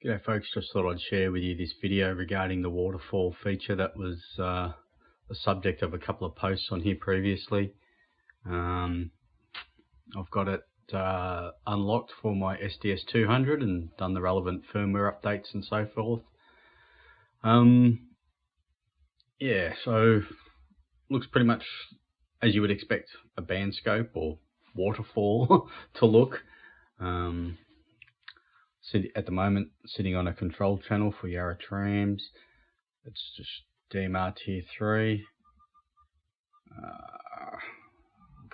G'day folks, just thought I'd share with you this video regarding the waterfall feature that was the subject of a couple of posts on here previously. I've got it unlocked for my SDS200 and done the relevant firmware updates and so forth. Yeah, so looks pretty much as you would expect a band scope or waterfall to look. At the moment, sitting on a control channel for Yarra trams. It's just DMR tier 3.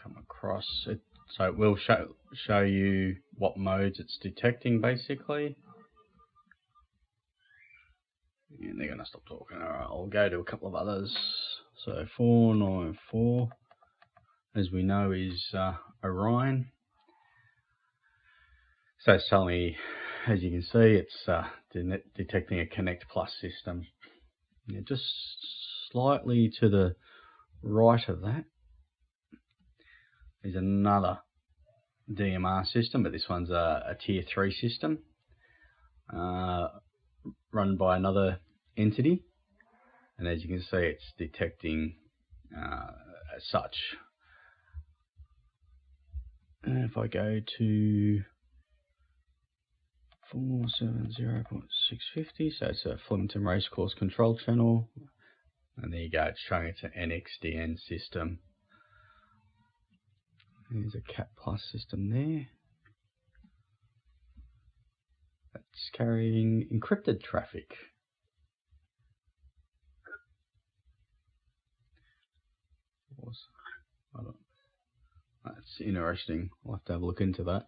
Come across it, so it will show you what modes it's detecting basically. And they're gonna stop talking. Alright, I'll go to a couple of others. So 494, as we know, is Orion. So it's telling me, as you can see, it's detecting a Connect Plus system. Now, just slightly to the right of that is another DMR system, but this one's a tier 3 system run by another entity. And as you can see, it's detecting as such. And if I go to 470.650, so it's a Flemington Racecourse control channel, and there you go, it's showing it's an NXDN system. There's a Cat Plus system there. That's carrying encrypted traffic. That's interesting. I'll have to have a look into that.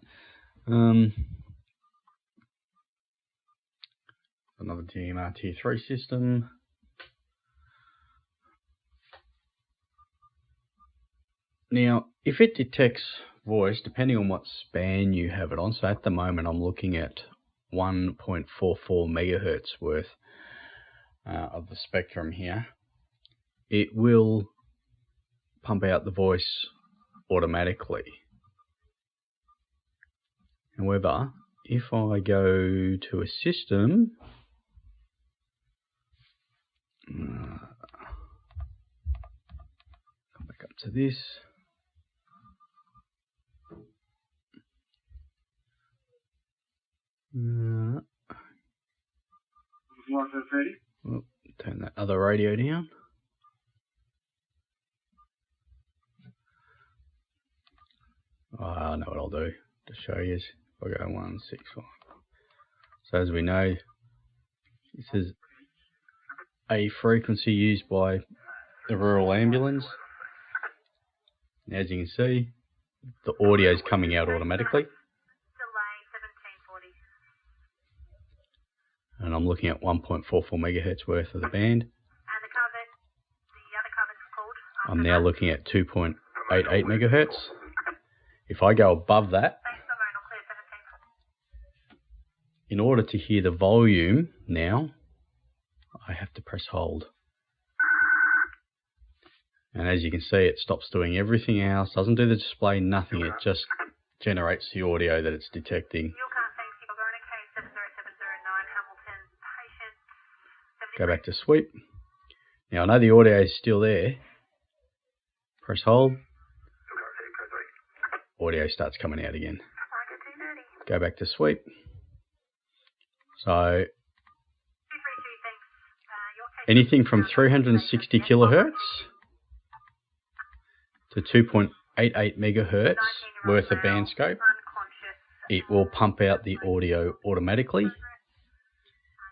Another DMR tier 3 system. Now, if it detects voice, depending on what span you have it on, so at the moment I'm looking at 1.44 megahertz worth of the spectrum here, it will pump out the voice automatically. However, if I go to a system, come back up to this. Oh, turn that other radio down. I know what I'll do to show you. If I go 165. So as we know, this is a frequency used by the rural ambulance. And as you can see, the audio is coming out automatically. And I'm looking at 1.44 megahertz worth of the band. I'm now looking at 2.88 megahertz. If I go above that, in order to hear the volume now, I have to press hold. And as you can see, it stops doing everything else, doesn't do the display, nothing. It just generates the audio that it's detecting. Go back to sweep. Now I know the audio is still there. Press hold. Audio starts coming out again. Go back to sweep. So anything from 360 kilohertz to 2.88 megahertz worth of band scope, it will pump out the audio automatically.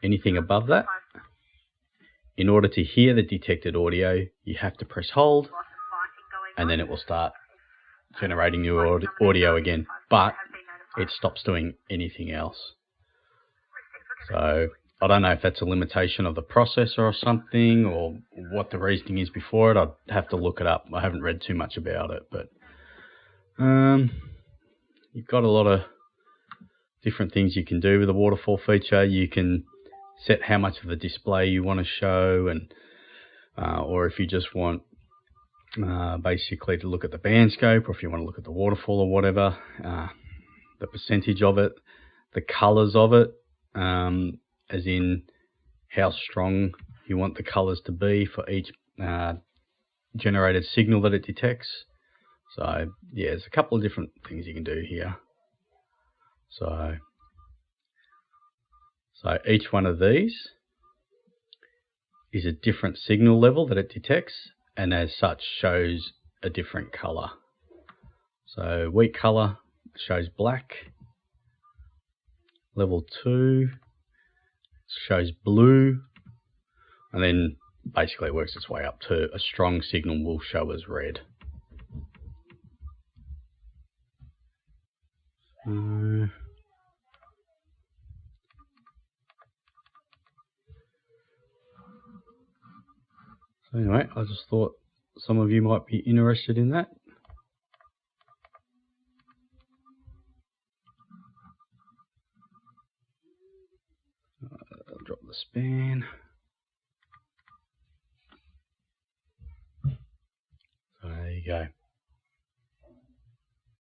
Anything above that, in order to hear the detected audio, you have to press hold, and then it will start generating your audio again, but it stops doing anything else. So I don't know if that's a limitation of the processor or something, or what the reasoning is before it. I'd have to look it up. I haven't read too much about it, but you've got a lot of different things you can do with the waterfall feature. You can set how much of the display you want to show, and or if you just want basically to look at the band scope, or if you want to look at the waterfall or whatever, the percentage of it, the colors of it, as in how strong you want the colors to be for each generated signal that it detects. So yeah, there's a couple of different things you can do here. So each one of these is a different signal level that it detects, and as such shows a different color. So weak color shows black. Level 2 shows blue, and then basically it works its way up to a strong signal will show as red. So anyway, I just thought some of you might be interested in that. I'll drop the span. So there you go.